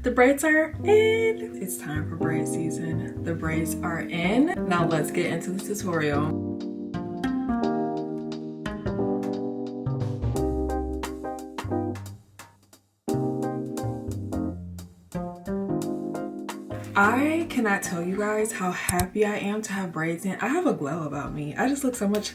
The braids are in. It's time for braid season. The braids are in. Now let's get into the tutorial. I cannot tell you guys how happy I am to have braids in. I have a glow about me. I just look so much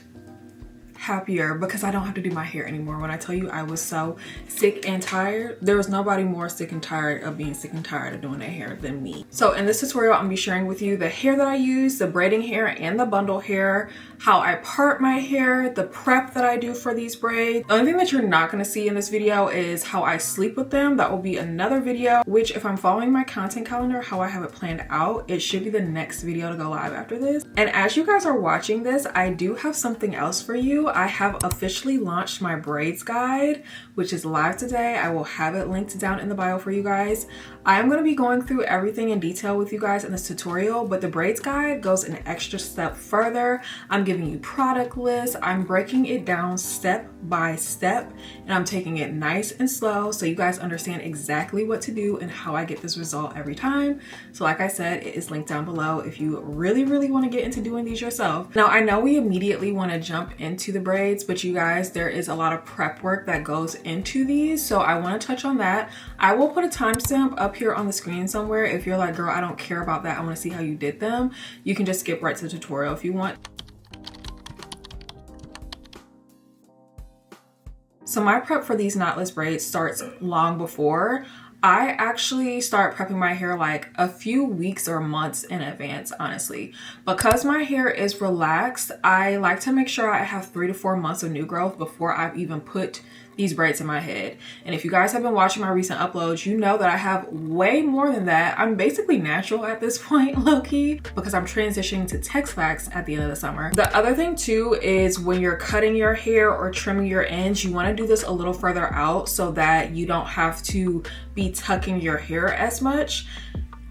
happier because I don't have to do my hair anymore. When I tell you I was so sick and tired, there was nobody more sick and tired of being sick and tired of doing their hair than me. So in this tutorial, I'm gonna be sharing with you the hair that I use, the braiding hair and the bundle hair, how I part my hair, the prep that I do for these braids. The only thing that you're not gonna see in this video is how I sleep with them. That will be another video, which if I'm following my content calendar, how I have it planned out, it should be the next video to go live after this. And as you guys are watching this, I do have something else for you. I have officially launched my braids guide, which is live today. I will have it linked down in the bio for you guys. I'm going to be going through everything in detail with you guys in this tutorial, but the braids guide goes an extra step further. I'm giving you product lists. I'm breaking it down step by step, and I'm taking it nice and slow so you guys understand exactly what to do and how I get this result every time. So like I said, it is linked down below if you really want to get into doing these yourself. Now I know we immediately want to jump into the braids, but you guys, there is a lot of prep work that goes into these, so I want to touch on that. I will put a timestamp up here on the screen somewhere. If you're like, girl, I don't care about that, I want to see how you did them, you can just skip right to the tutorial if you want. So my prep for these knotless braids starts long before. I actually start prepping my hair like a few weeks or months in advance, honestly. Because my hair is relaxed, I like to make sure I have 3 to 4 months of new growth before I've even put these braids in my head. And if you guys have been watching my recent uploads, you know that I have way more than that. I'm basically natural at this point, low-key, because I'm transitioning to text wax at the end of the summer. The other thing too is when you're cutting your hair or trimming your ends, you want to do this a little further out so that you don't have to be tucking your hair as much.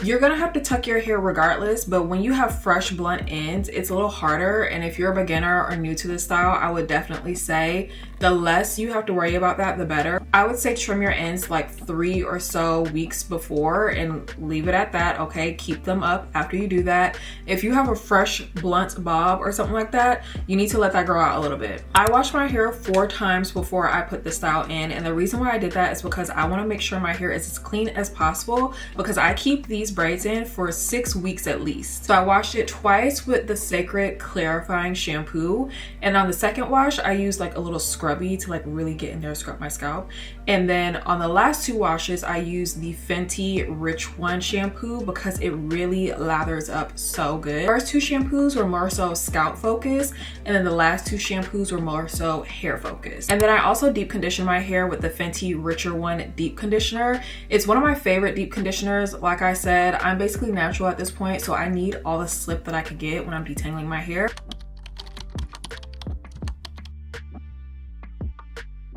You're gonna have to tuck your hair regardless, but when you have fresh blunt ends, it's a little harder. And if you're a beginner or new to this style, I would definitely say the less you have to worry about that, the better. I would say trim your ends like 3 or so weeks before and leave it at that, okay? Keep them up after you do that. If you have a fresh blunt bob or something like that, you need to let that grow out a little bit. I wash my hair 4 times before I put the style in, and the reason why I did that is because I wanna make sure my hair is as clean as possible, because I keep these braids in for 6 weeks at least. So I washed it twice with the Sacred Clarifying Shampoo, and on the second wash I used like a little scrubby to like really get in there and scrub my scalp. And then on the last 2 washes I used the Fenty Rich One shampoo because it really lathers up so good. The first 2 shampoos were more so scalp focused, and then the last 2 shampoos were more so hair focused. And then I also deep conditioned my hair with the Fenty Richer One deep conditioner. It's one of my favorite deep conditioners. Like I said, I'm basically natural at this point, so I need all the slip that I could get when I'm detangling my hair.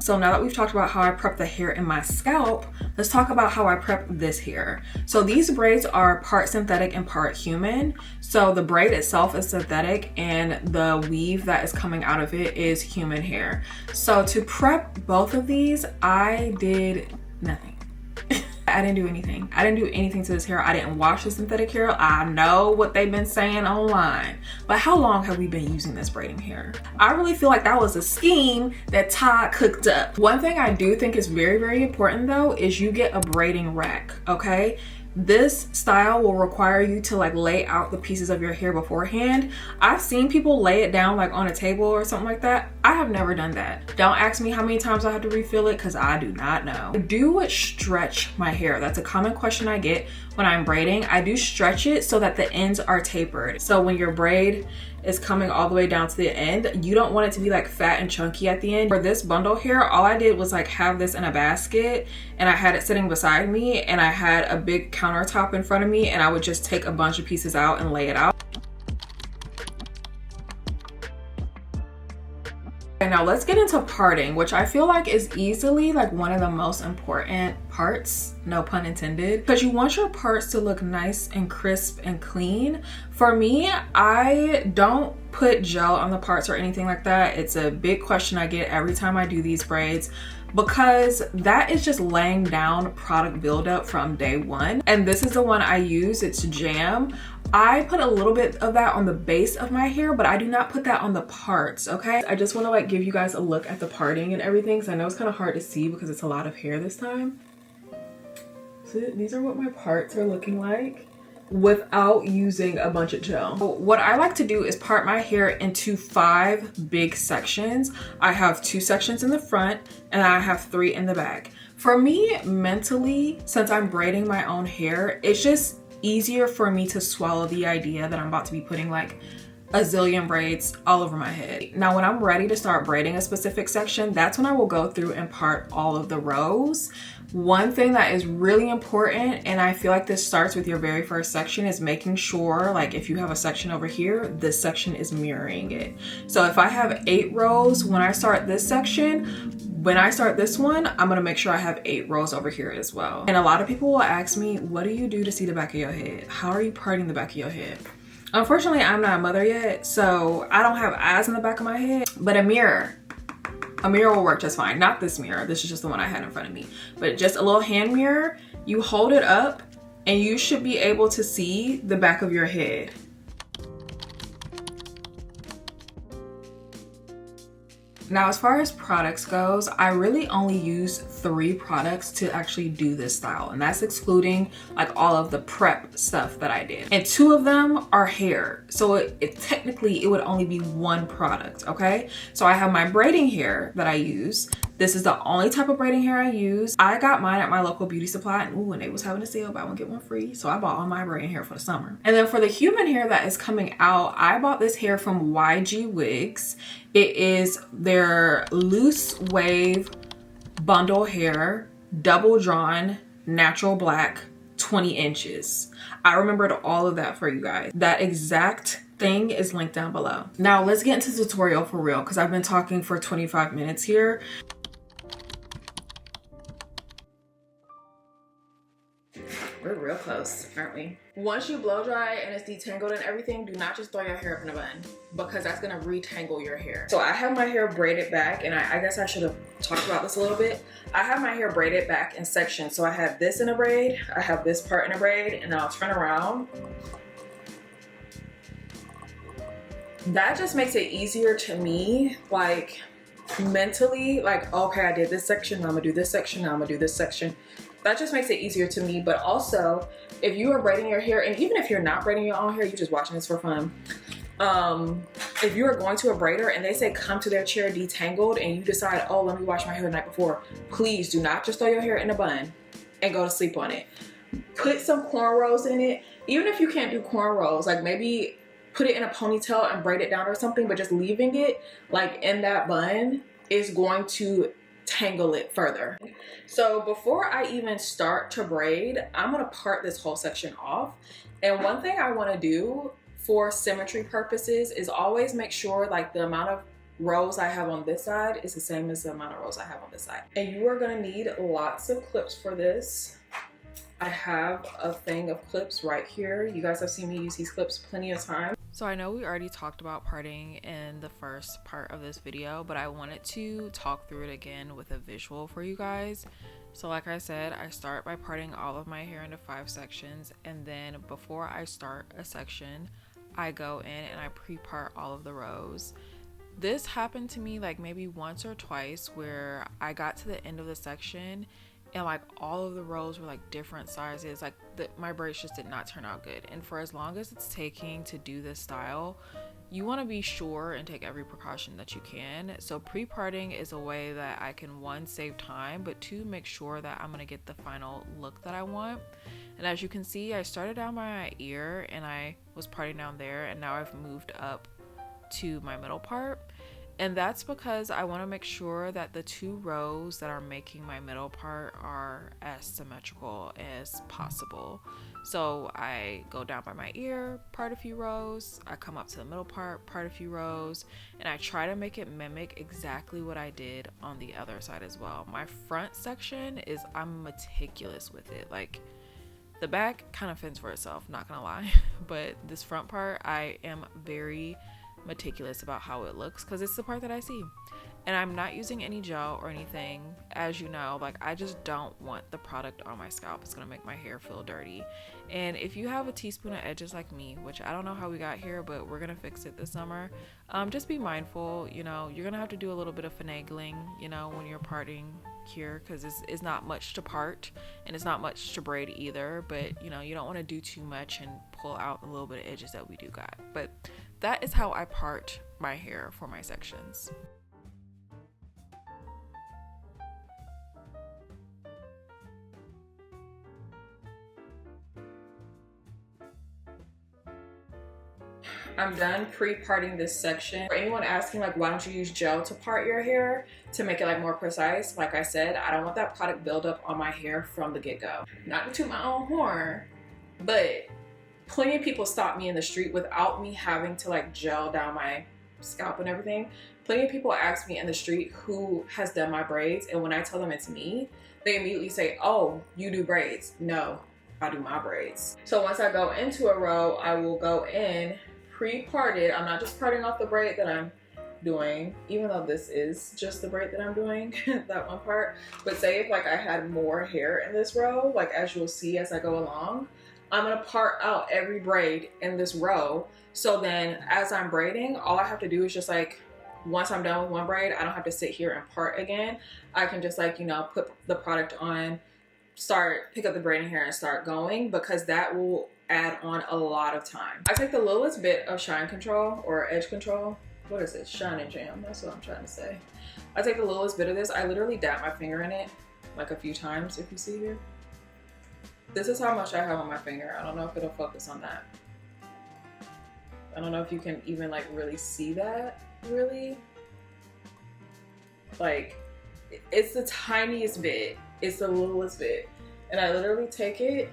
So now that we've talked about how I prep the hair in my scalp, let's talk about how I prep this hair. So these braids are part synthetic and part human. So the braid itself is synthetic and the weave that is coming out of it is human hair. So to prep both of these, I did nothing. I didn't do anything. I didn't do anything to this hair. I didn't wash the synthetic hair. I know what they've been saying online, but how long have we been using this braiding hair? I really feel like that was a scheme that Todd cooked up. One thing I do think is very important though is you get a braiding rack, okay? This style will require you to like lay out the pieces of your hair beforehand. I've seen people lay it down like on a table or something like that. I have never done that. Don't ask me how many times I have to refill it because I do not know. I do stretch my hair. That's a common question I get when I'm braiding. I do stretch it so that the ends are tapered. So when your braid is coming all the way down to the end, you don't want it to be like fat and chunky at the end. For this bundle hair, all I did was like have this in a basket and I had it sitting beside me and I had a big countertop in front of me and I would just take a bunch of pieces out and lay it out. And now let's get into parting, which I feel like is easily like one of the most important parts, no pun intended, because you want your parts to look nice and crisp and clean. For me, I don't put gel on the parts or anything like that. It's a big question I get every time I do these braids. because that is just laying down product buildup from day one. And this is the one I use, it's Jam. I put a little bit of that on the base of my hair, but I do not put that on the parts, okay? I just want to like give you guys a look at the parting and everything, because I know it's kind of hard to see because it's a lot of hair this time. So these are what my parts are looking like without using a bunch of gel. What I like to do is part my hair into 5 big sections. I have 2 sections in the front and I have 3 in the back. For me, mentally, since I'm braiding my own hair, it's just easier for me to swallow the idea that I'm about to be putting like a zillion braids all over my head. Now, when I'm ready to start braiding a specific section, that's when I will go through and part all of the rows. One thing that is really important, and I feel like this starts with your very first section, is making sure, like if you have a section over here, this section is mirroring it. So if I have 8 rows, when I start this section, when I start this one, I'm gonna make sure I have 8 rows over here as well. And a lot of people will ask me, what do you do to see the back of your head? How are you parting the back of your head? Unfortunately, I'm not a mother yet, so I don't have eyes in the back of my head, but a mirror will work just fine. Not this mirror, this is just the one I had in front of me, but just a little hand mirror. You hold it up and you should be able to see the back of your head. Now, as far as products goes, I really only use 3 products to actually do this style, and that's excluding like all of the prep stuff that I did. And 2 of them are hair, so it technically it would only be 1 product, okay? So I have my braiding hair that I use. This is the only type of braiding hair I use. I got mine at my local beauty supply, and ooh, and they was having a sale, buy one get one free. So I bought all my braiding hair for the summer. And then for the human hair that is coming out, I bought this hair from YG Wigs. It is their loose wave bundle hair, double drawn, natural black, 20 inches. I remembered all of that for you guys. That exact thing is linked down below. Now let's get into the tutorial for real, because I've been talking for 25 minutes here. We're real close, aren't we? Once you blow dry and it's detangled and everything, do not just throw your hair up in a bun, because that's gonna retangle your hair. So I have my hair braided back, and I guess I should have talked about this a little bit. I have my hair braided back in sections. So I have this in a braid, I have this part in a braid, and then I'll turn around. That just makes it easier to me, like mentally, like, okay, I did this section, now I'm gonna do this section, now I'm gonna do this section. That just makes it easier to me. But also, if you are braiding your hair, and even if you're not braiding your own hair, you're just watching this for fun. If you are going to a braider and they say come to their chair detangled, and you decide, oh, let me wash my hair the night before, please do not just throw your hair in a bun and go to sleep on it. Put some cornrows in it. Even if you can't do cornrows, like maybe put it in a ponytail and braid it down or something, but just leaving it like in that bun is going to tangle it further. So before I even start to braid, I'm gonna part this whole section off. And one thing I wanna do for symmetry purposes is always make sure like the amount of rows I have on this side is the same as the amount of rows I have on this side. And you are gonna need lots of clips for this. I have a thing of clips right here. You guys have seen me use these clips plenty of times. So I know we already talked about parting in the first part of this video, but I wanted to talk through it again with a visual for you guys. So like I said, I start by parting all of my hair into 5 sections, and then before I start a section, I go in and I pre-part all of the rows. This happened to me like maybe once or twice, where I got to the end of the section and like all of the rows were like different sizes, like my braids just did not turn out good. And for as long as it's taking to do this style, you want to be sure and take every precaution that you can. So pre-parting is a way that I can, 1, save time, but 2, make sure that I'm gonna get the final look that I want. And as you can see, I started down by my ear and I was parting down there, and now I've moved up to my middle part. And that's because I want to make sure that the 2 rows that are making my middle part are as symmetrical as possible. So I go down by my ear, part a few rows, I come up to the middle part, part a few rows, and I try to make it mimic exactly what I did on the other side as well. My front section is, I'm meticulous with it. Like the back kind of fends for itself, not gonna lie, but this front part I am very meticulous about how it looks, because it's the part that I see. And I'm not using any gel or anything. As you know, like, I just don't want the product on my scalp. It's gonna make my hair feel dirty. And if you have a teaspoon of edges like me, which I don't know how we got here, but we're gonna fix it this summer, just be mindful. You know, you're gonna have to do a little bit of finagling, you know, when you're parting here, because it's not much to part and it's not much to braid either. But you know, you don't want to do too much and pull out a little bit of edges that we do got. But that is how I part my hair for my sections. I'm done pre-parting this section. For anyone asking, like, why don't you use gel to part your hair to make it like more precise? Like I said, I don't want that product buildup on my hair from the get-go. Not to toot my own horn, but plenty of people stop me in the street without me having to like gel down my scalp and everything. Plenty of people ask me in the street who has done my braids, and when I tell them it's me, they immediately say, oh, you do braids. No, I do my braids. So once I go into a row, I will go in pre-parted. I'm not just parting off the braid that I'm doing, even though this is just the braid that I'm doing, that one part. But say if like I had more hair in this row, like as you'll see as I go along, I'm gonna part out every braid in this row. So then as I'm braiding, all I have to do is just like, once I'm done with one braid, I don't have to sit here and part again. I can just like, you know, put the product on, pick up the braiding hair and start going, because that will add on a lot of time. I take the littlest bit of shine control or edge control. What is it? Shine and jam. That's what I'm trying to say. I take the littlest bit of this. I literally dab my finger in it like a few times, if you see here. This is how much I have on my finger. I don't know if it'll focus on that. I don't know if you can even like really see that, really. Like, it's the tiniest bit. It's the littlest bit. And I literally take it.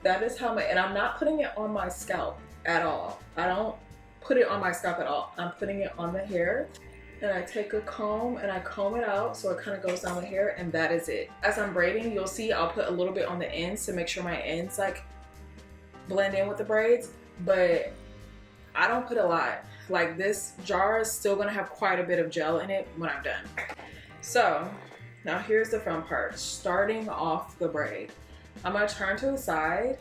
That is how and I'm not putting it on my scalp at all. I don't put it on my scalp at all. I'm putting it on the hair, and I take a comb and I comb it out so it kind of goes down the hair, and that is it. As I'm braiding, you'll see I'll put a little bit on the ends to make sure my ends like blend in with the braids, but I don't put a lot. Like, this jar is still gonna have quite a bit of gel in it when I'm done. So now here's the fun part, starting off the braid. I'm gonna turn to the side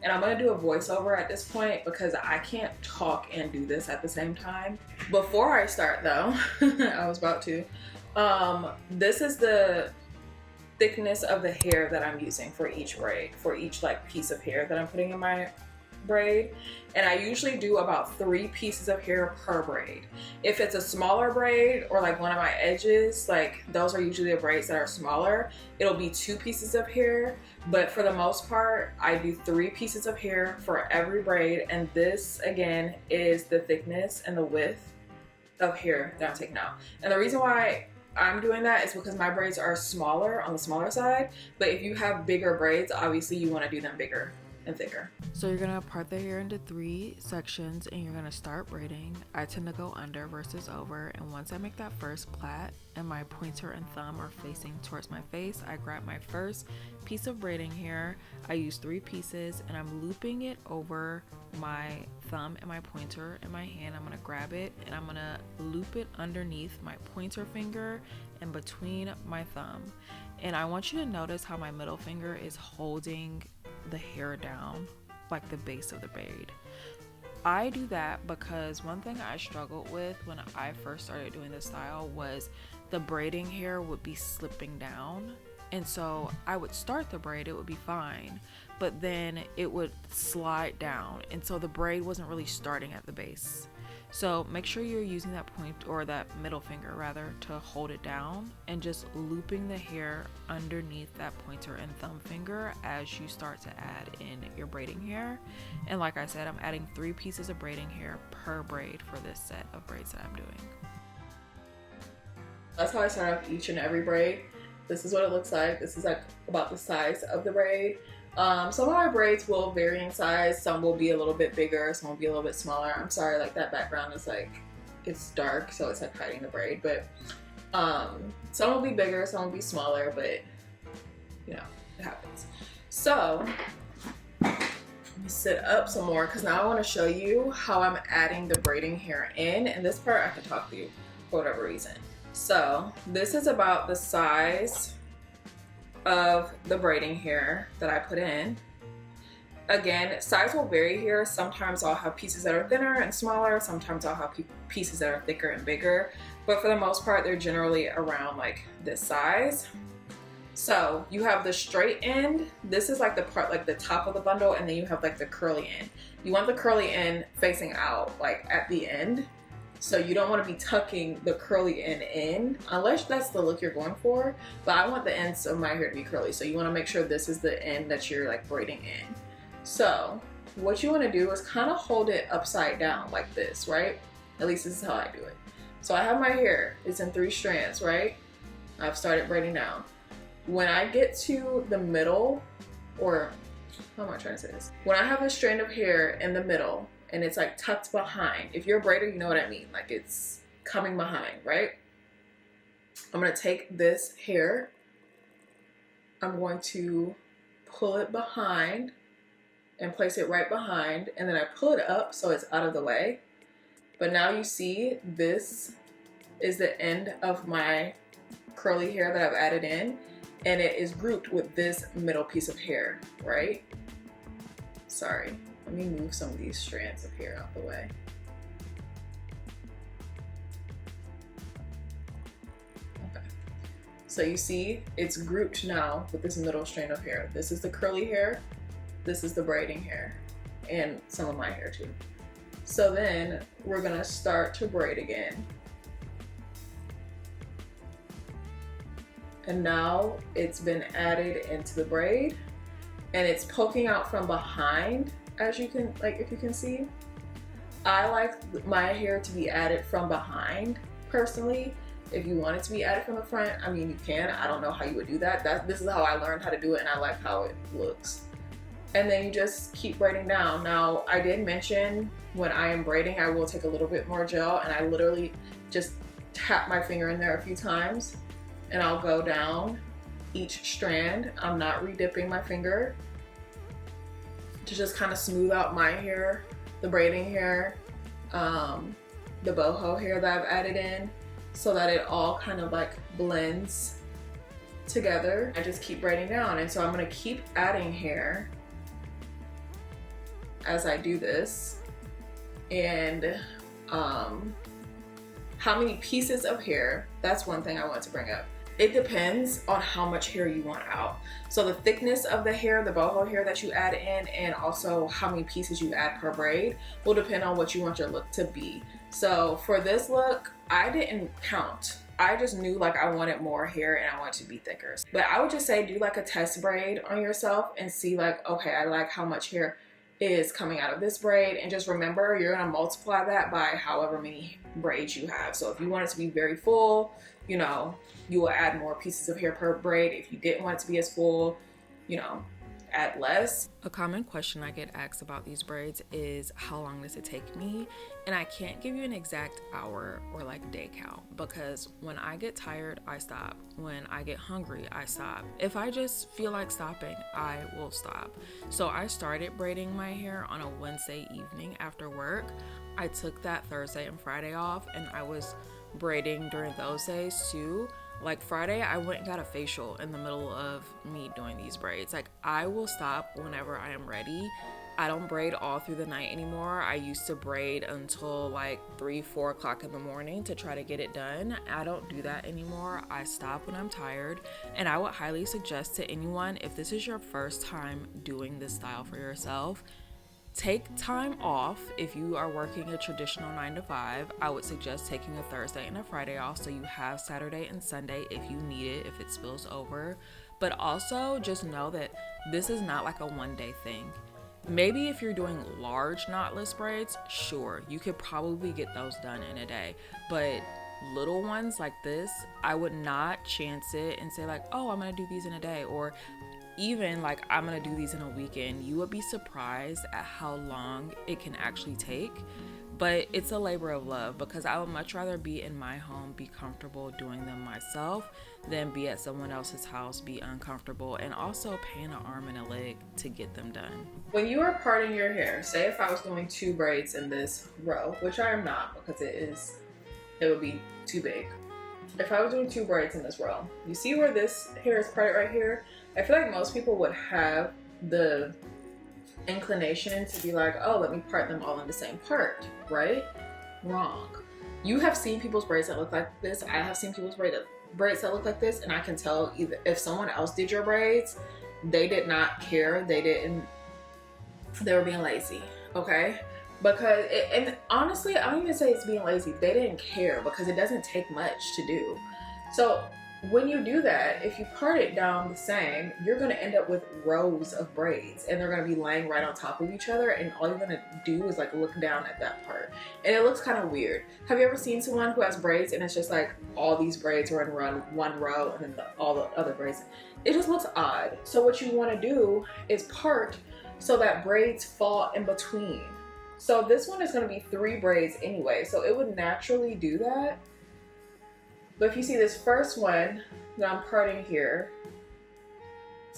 and I'm gonna do a voiceover at this point because I can't talk and do this at the same time. Before I start though, I was about to, this is the thickness of the hair that I'm using for each braid, for each like piece of hair that I'm putting in my braid. And I usually do about 3 pieces of hair per braid. If it's a smaller braid or like one of my edges, like those are usually the braids that are smaller, it'll be 2 pieces of hair. But for the most part, I do 3 pieces of hair for every braid. And this again is the thickness and the width of hair that I'm taking out. And the reason why I'm doing that is because my braids are smaller, on the smaller side. But if you have bigger braids, obviously you want to do them bigger and thicker. So you're gonna part the hair into 3 sections and you're gonna start braiding. I tend to go under versus over, and once I make that first plait and my pointer and thumb are facing towards my face, I grab my first piece of braiding hair. I use 3 pieces and I'm looping it over my thumb and my pointer in my hand. I'm gonna grab it and I'm gonna loop it underneath my pointer finger and between my thumb. And I want you to notice how my middle finger is holding the hair down, like the base of the braid. I do that because one thing I struggled with when I first started doing this style was the braiding hair would be slipping down. And so I would start the braid, it would be fine, but then it would slide down. And so the braid wasn't really starting at the base. So make sure you're using that point, or that middle finger rather, to hold it down and just looping the hair underneath that pointer and thumb finger as you start to add in your braiding hair. And like I said, I'm adding 3 pieces of braiding hair per braid for this set of braids that I'm doing. That's how I start off each and every braid. This is what it looks like. This is like about the size of the braid. Some of my braids will vary in size. Some will be a little bit bigger, some will be a little bit smaller. I'm sorry, like that background is like, it's dark, so it's like hiding the braid. But some will be bigger, some will be smaller, but you know, it happens. So sit up some more because now I want to show you how I'm adding the braiding hair in, and this part I can talk to you for whatever reason. So this is about the size of the braiding hair that I put in. Again, size will vary here. Sometimes I'll have pieces that are thinner and smaller. Sometimes I'll have pieces that are thicker and bigger. But for the most part, they're generally around like this size. So you have the straight end. This is like the part, like the top of the bundle, and then you have like the curly end. You want the curly end facing out, like at the end. So you don't want to be tucking the curly end in, unless that's the look you're going for. But I want the ends of my hair to be curly. So you want to make sure this is the end that you're like braiding in. So what you want to do is kind of hold it upside down like this, right? At least this is how I do it. So I have my hair, it's in 3 strands, right? I've started braiding down. When I get to the middle, or how am I trying to say this? When I have a strand of hair in the middle and it's like tucked behind, if you're a braider, you know what I mean. Like it's coming behind, right? I'm gonna take this hair, I'm going to pull it behind and place it right behind, and then I pull it up so it's out of the way. But now you see this is the end of my curly hair that I've added in, and it is grouped with this middle piece of hair, right? Sorry, let me move some of these strands of hair out the way. Okay, so you see it's grouped now with this middle strand of hair. This is the curly hair, this is the braiding hair, and some of my hair too. So then we're gonna start to braid again. And now it's been added into the braid, and it's poking out from behind, as you can, like if you can see. I like my hair to be added from behind personally. If you want it to be added from the front, I mean you can. I don't know how you would do that. This is how I learned how to do it, and I like how it looks. And then you just keep braiding down. Now I did mention when I am braiding I will take a little bit more gel, and I literally just tap my finger in there a few times and I'll go down each strand. I'm not re-dipping my finger to just kind of smooth out my hair, the braiding hair, the boho hair that I've added in, so that it all kind of like blends together. I just keep braiding down, and so I'm gonna keep adding hair as I do this. And how many pieces of hair, that's one thing I want to bring up. It depends on how much hair you want out. So the thickness of the hair, the boho hair that you add in, and also how many pieces you add per braid will depend on what you want your look to be. So for this look, I didn't count. I just knew like I wanted more hair and I wanted to be thicker. But I would just say do like a test braid on yourself and see like, okay, I like how much hair is coming out of this braid, and just remember you're gonna multiply that by however many braids you have. So if you want it to be very full, you know, you will add more pieces of hair per braid. If you didn't want it to be as full, you know, add less. A common question I get asked about these braids is how long does it take me? And I can't give you an exact hour or like day count, because when I get tired, I stop. When I get hungry, I stop. If I just feel like stopping, I will stop. So I started braiding my hair on a Wednesday evening after work. I took that Thursday and Friday off, and I was braiding during those days too. Like Friday, I went and got a facial in the middle of me doing these braids. Like I will stop whenever I am ready. I don't braid all through the night anymore. I used to braid until like 3-4 o'clock in the morning to try to get it done. I don't do that anymore. I stop when I'm tired. And I would highly suggest to anyone, if this is your first time doing this style for yourself, take time off. If you are working a traditional 9-to-5, I would suggest taking a Thursday and a Friday off so you have Saturday and Sunday if you need it, if it spills over. But also just know that this is not like a one-day thing. Maybe if you're doing large knotless braids, sure, you could probably get those done in a day. But little ones like this, I would not chance it and say like, oh, I'm gonna do these in a day, or even like I'm gonna do these in a weekend. You would be surprised at how long it can actually take. but it's a labor of love because I would much rather be in my home, be comfortable doing them myself, than be at someone else's house, be uncomfortable, and also paying an arm and a leg to get them done. When you are parting your hair, say if I was doing 2 braids in this row, which I am not because it would be too big. If I was doing 2 braids in this row, you see where this hair is parted right here? I feel like most people would have the inclination to be like, oh, let me part them all in the same part, right? Wrong. You have seen people's braids that look like this. I have seen people's braids that look like this, and I can tell either if someone else did your braids, they did not care. They were being lazy, okay? Because and honestly, I don't even say it's being lazy. They didn't care because it doesn't take much to do. So when you do that, if you part it down the same, you're going to end up with rows of braids, and they're going to be laying right on top of each other, and all you're going to do is like look down at that part, and it looks kind of weird. Have you ever seen someone who has braids and it's just like all these braids are in one row and then all the other braids? It just looks odd. So what you want to do is part so that braids fall in between. So this one is going to be 3 braids anyway, so it would naturally do that. But if you see this first one that I'm parting here,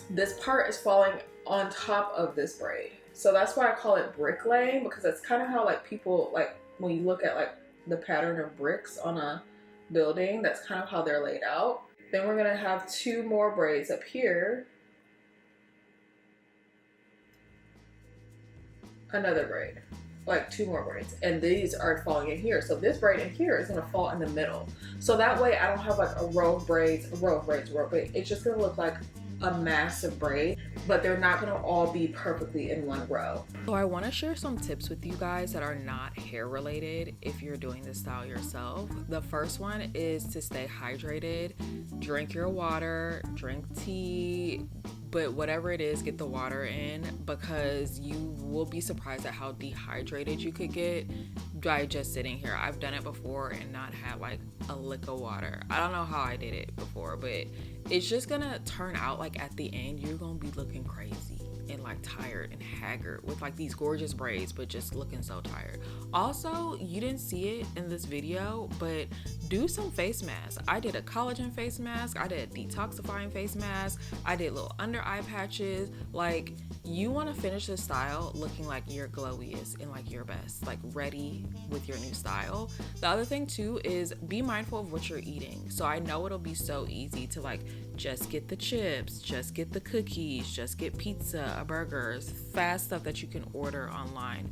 this part is falling on top of this braid. So that's why I call it bricklaying, because that's kind of how like people, like when you look at like the pattern of bricks on a building, that's kind of how they're laid out. Then we're gonna have 2 more braids up here. Another braid. Like 2 more braids, and these are falling in here. So this braid in here is gonna fall in the middle. So that way I don't have like a row of braids. It's just gonna look like a massive braid, but they're not gonna all be perfectly in one row. So I want to share some tips with you guys that are not hair related if you're doing this style yourself. The first one is to stay hydrated. Drink your water, drink tea, but whatever it is, get the water in, because you will be surprised at how dehydrated you could get by just sitting here. I've done it before and not had like a lick of water. I don't know how I did it before, but it's just gonna turn out like at the end you're gonna be looking crazy and like tired and haggard with like these gorgeous braids, but just looking so tired. Also, you didn't see it in this video, but do some face masks. I did a collagen face mask, I did a detoxifying face mask, I did little under eye patches. Like, you want to finish this style looking like your glowiest and like your best, like ready with your new style. The other thing too is be mindful of what you're eating. So I know it'll be so easy to like just get the chips, just get the cookies, just get pizza, burgers, fast stuff that you can order online.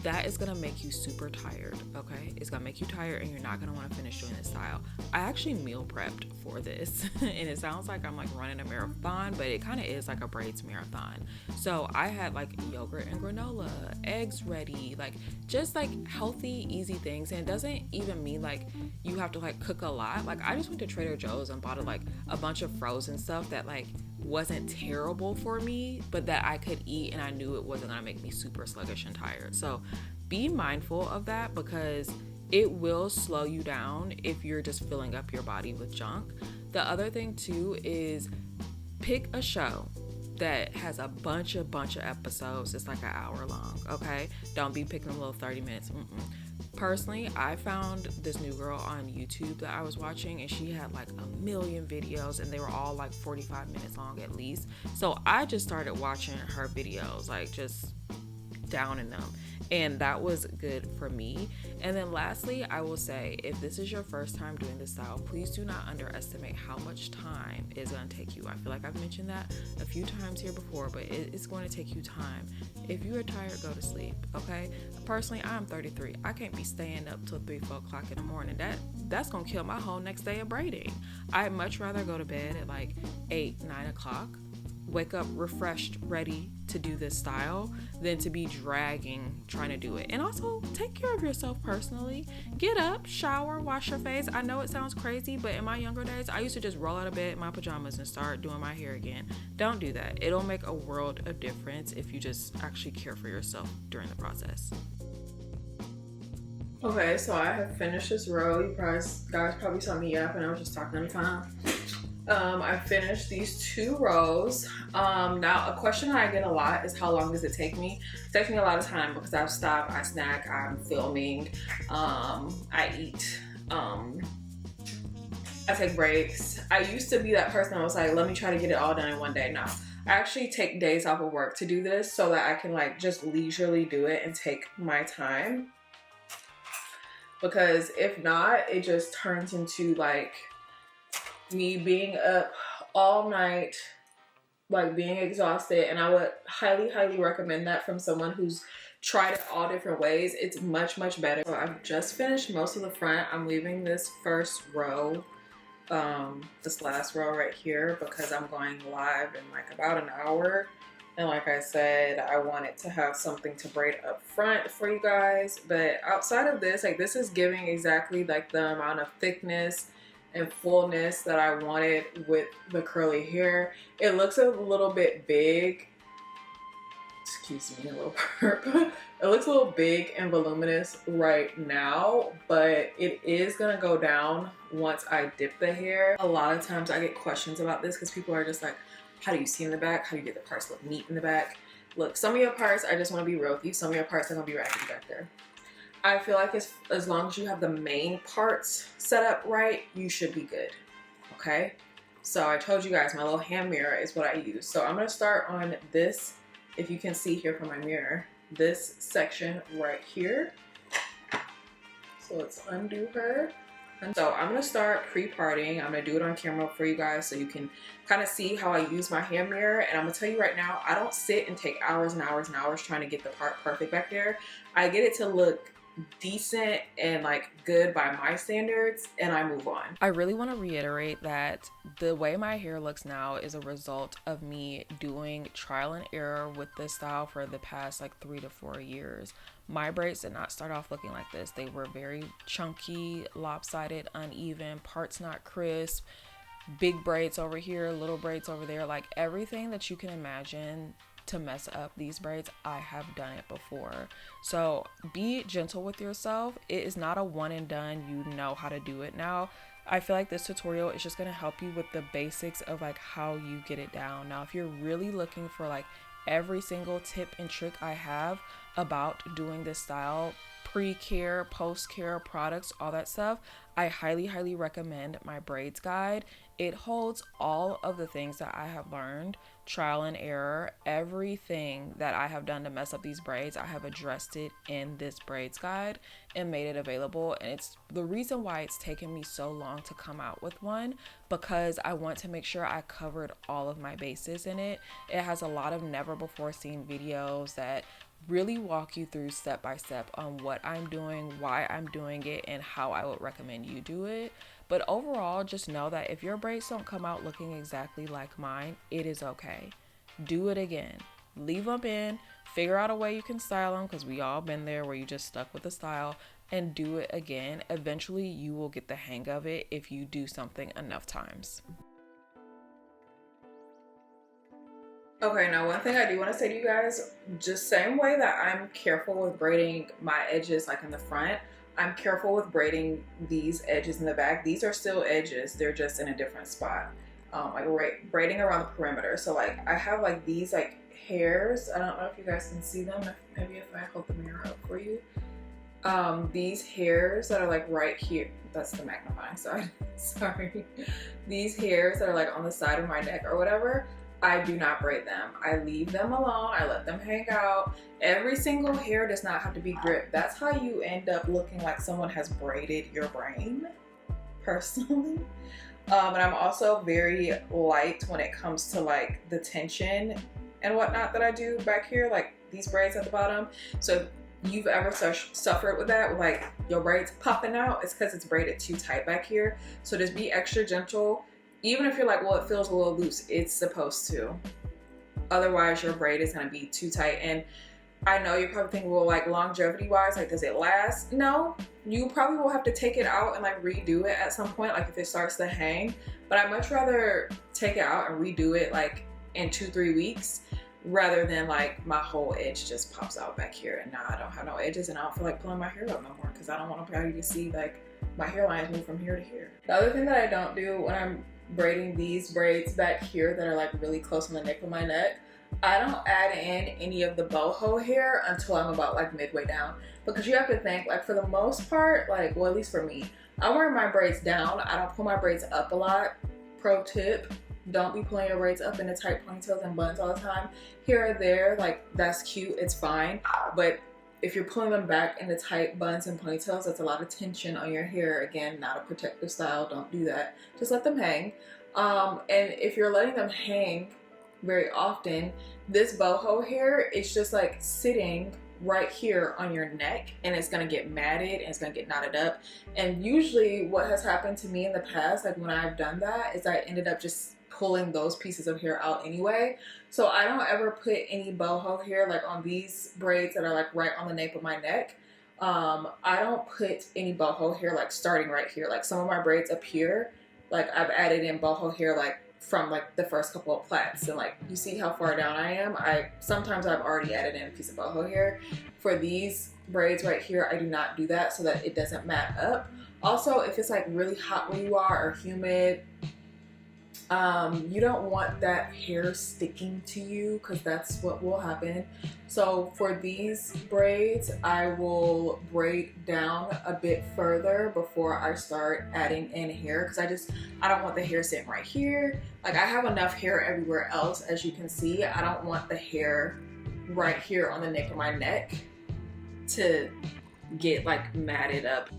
That is gonna make you super tired, okay? It's gonna make you tired and you're not gonna wanna finish doing this style. I actually meal prepped for this and it sounds like I'm like running a marathon, but it kind of is like a braids marathon. So I had like yogurt and granola, eggs ready, like just like healthy, easy things. And it doesn't even mean like you have to like cook a lot. Like I just went to Trader Joe's and bought like a bunch of frozen stuff that like wasn't terrible for me, but that I could eat and I knew it wasn't gonna make me super sluggish and tired. So be mindful of that, because it will slow you down if you're just filling up your body with junk. The other thing too is pick a show that has a bunch of episodes. It's like an hour long, okay? Don't be picking a little 30 minutes. Personally, I found this new girl on YouTube that I was watching, and she had like a million videos and they were all like 45 minutes long at least. So I just started watching her videos, like just downing them, and that was good for me. And then lastly, I will say, if this is your first time doing this style, please do not underestimate how much time it's going to take you. I feel like I've mentioned that a few times here before, but it's going to take you time. If you are tired, go to sleep, okay? Personally, I'm 33. I can't be staying up till 3-4 o'clock in the morning. That's going to kill my whole next day of braiding. I'd much rather go to bed at like 8-9 o'clock, wake up refreshed, ready to do this style, than to be dragging trying to do it. And also take care of yourself personally. Get up, shower, wash your face. I know it sounds crazy, but in my younger days I used to just roll out of bed in my pajamas and start doing my hair again. Don't do that. It'll make a world of difference if you just actually care for yourself during the process. Okay, so I have finished this row. You guys probably saw me yapping. I was just talking on the phone. I finished these 2 rows. Now a question that I get a lot is how long does it take me? It takes me a lot of time because I stop, I snack, I'm filming, I eat, I take breaks. I used to be that person that was like, let me try to get it all done in one day. No, I actually take days off of work to do this so that I can like just leisurely do it and take my time. Because if not, it just turns into like me being up all night, like being exhausted. And I would highly, highly recommend that from someone who's tried it all different ways. It's much, much better. So I've just finished most of the front. I'm leaving this first row, this last row right here, because I'm going live in like about an hour. And like I said, I wanted to have something to braid up front for you guys. But outside of this, like this is giving exactly like the amount of thickness and fullness that I wanted with the curly hair. It looks a little bit big. Excuse me, a little burp. It looks a little big and voluminous right now, but it is gonna go down once I dip the hair. A lot of times I get questions about this because people are just like, how do you see in the back? How do you get the parts look neat in the back? Look, some of your parts, I just wanna be real with you, some of your parts are gonna be raggedy back there. I feel like as long as you have the main parts set up right, you should be good, okay? So I told you guys my little hand mirror is what I use. So I'm gonna start on this, if you can see here from my mirror, this section right here. So let's undo her. And so I'm gonna start pre-parting. I'm gonna do it on camera for you guys so you can kind of see how I use my hand mirror. And I'm gonna tell you right now, I don't sit and take hours and hours and hours trying to get the part perfect back there. I get it to look decent and like good by my standards, and I move on. I really want to reiterate that the way my hair looks now is a result of me doing trial and error with this style for the past like 3 to 4 years. My braids did not start off looking like this. They were very chunky, lopsided, uneven, parts not crisp, big braids over here, little braids over there, like everything that you can imagine to mess up these braids, I have done it before. So be gentle with yourself. It is not a one and done, you know how to do it now. I feel like this tutorial is just going to help you with the basics of like how you get it down. Now if you're really looking for like every single tip and trick I have about doing this style, pre-care, post-care products, all that stuff, I highly, highly recommend my braids guide. It holds all of the things that I have learned, trial and error, everything that I have done to mess up these braids, I have addressed it in this braids guide and made it available. And it's the reason why it's taken me so long to come out with one, because I want to make sure I covered all of my bases in it. It has a lot of never before seen videos that really walk you through step by step on what I'm doing, why I'm doing it, and how I would recommend you do it. But overall, just know that if your braids don't come out looking exactly like mine, it is okay. Do it again. Leave them in, figure out a way you can style them, because we all been there where you just stuck with the style, and do it again. Eventually, you will get the hang of it if you do something enough times. Okay, now one thing I do want to say to you guys, just same way that I'm careful with braiding my edges like in the front, I'm careful with braiding these edges in the back. These are still edges, they're just in a different spot. Like braiding around the perimeter. So like I have like these like hairs. I don't know if you guys can see them. Maybe if I hold the mirror up for you. These hairs that are like right here. That's the magnifying side. Sorry. These hairs that are like on the side of my neck or whatever, I do not braid them. I leave them alone. I let them hang out. Every single hair does not have to be gripped. That's how you end up looking like someone has braided your brain, personally. And I'm also very light when it comes to like the tension and whatnot that I do back here, like these braids at the bottom. So if you've ever suffered with that, with like your braids popping out, it's because it's braided too tight back here. So just be extra gentle. Even if you're like, well, it feels a little loose, it's supposed to. Otherwise, your braid is gonna be too tight. And I know you're probably thinking, well, like longevity wise, like does it last? No, you probably will have to take it out and like redo it at some point, like if it starts to hang. But I'd much rather take it out and redo it like in 2-3 weeks, rather than like my whole edge just pops out back here and now I don't have no edges and I don't feel like pulling my hair up no more because I don't want nobody to see like my hairlines move from here to here. The other thing that I don't do when I'm braiding these braids back here that are like really close on the nape of my neck, I don't add in any of the boho hair until I'm about like midway down, because you have to think, like, for the most part, like, well, at least for me, I wear my braids down. I don't pull my braids up a lot. Pro tip, don't be pulling your braids up into tight ponytails and buns all the time. Here or there, like, that's cute, it's fine, but if you're pulling them back into tight buns and ponytails, that's a lot of tension on your hair. Again, not a protective style, don't do that. Just let them hang. And if you're letting them hang very often, this boho hair is just like sitting right here on your neck, and it's gonna get matted and it's gonna get knotted up. And usually what has happened to me in the past, like when I've done that, is I ended up just pulling those pieces of hair out anyway. So I don't ever put any boho hair like on these braids that are like right on the nape of my neck. I don't put any boho hair like starting right here. Like some of my braids up here, like I've added in boho hair like from like the first couple of plaits, and like you see how far down I am. Sometimes I've already added in a piece of boho hair. For these braids right here, I do not do that so that it doesn't mat up. Also, if it's like really hot where you are or humid, you don't want that hair sticking to you, because that's what will happen. So for these braids, I will braid down a bit further before I start adding in hair, because I don't want the hair sitting right here. Like, I have enough hair everywhere else, as you can see. I don't want the hair right here on the nape of my neck to get like matted up.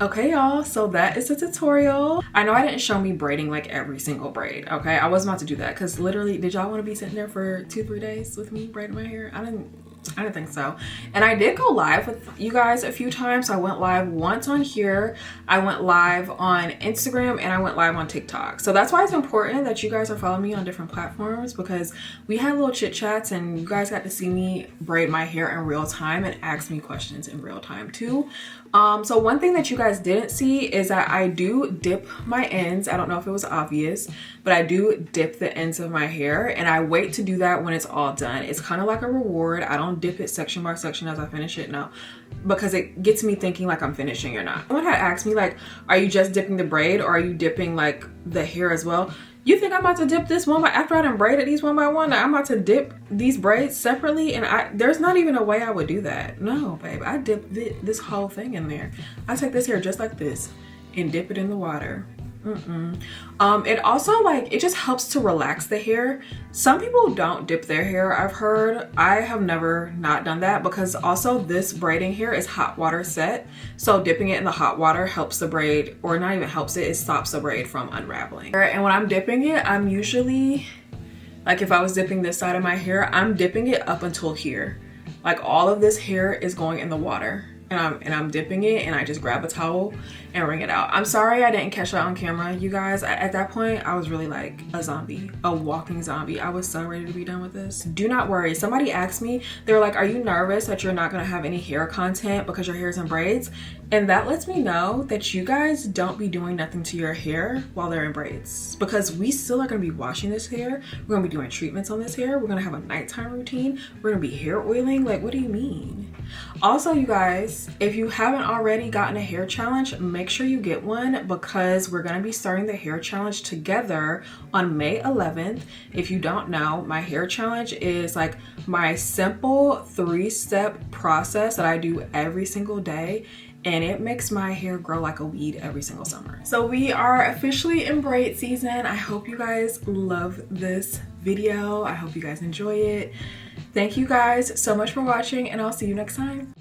Okay, y'all, so that is the tutorial. I know I didn't show me braiding like every single braid, okay? I wasn't about to do that, because literally, did y'all want to be sitting there for 2-3 days with me braiding my hair? I didn't think so. And I did go live with you guys a few times. I went live once on here, I went live on Instagram, and I went live on TikTok. So that's why it's important that you guys are following me on different platforms, because we had little chit chats and you guys got to see me braid my hair in real time and ask me questions in real time too. So one thing that you guys didn't see is that I do dip my ends. I don't know if it was obvious, but I do dip the ends of my hair, and I wait to do that when it's all done. It's kind of like a reward. I don't dip it section by section as I finish it, no, because it gets me thinking like I'm finishing or not. Someone had asked me like, are you just dipping the braid or are you dipping like the hair as well? You think I'm about to dip this one by, after I done braided these one by one, I'm about to dip these braids separately? And there's not even a way I would do that. No, babe, I dip this whole thing in there. I take this hair just like this and dip it in the water. It also, like, it just helps to relax the hair. Some people don't dip their hair, I've heard. I have never not done that, because also this braiding hair is hot water set, so dipping it in the hot water helps the braid, or not even helps it stops the braid from unraveling. And when I'm dipping it, I'm usually, like, if I was dipping this side of my hair, I'm dipping it up until here. Like, all of this hair is going in the water. And I'm dipping it, and I just grab a towel and wring it out. I'm sorry I didn't catch that on camera, you guys. At that point, I was really like a zombie, a walking zombie. I was so ready to be done with this. Do not worry. Somebody asked me, they were like, are you nervous that you're not gonna have any hair content because your hair's in braids? And that lets me know that you guys don't be doing nothing to your hair while they're in braids, because we still are gonna be washing this hair. We're gonna be doing treatments on this hair. We're gonna have a nighttime routine. We're gonna be hair oiling. Like, what do you mean? Also, you guys, if you haven't already gotten a hair challenge, make sure you get one because we're going to be starting the hair challenge together on May 11th. If you don't know, my hair challenge is like my simple 3-step process that I do every single day, and it makes my hair grow like a weed every single summer. So we are officially in braid season. I hope you guys love this video. I hope you guys enjoy it. Thank you guys so much for watching, and I'll see you next time.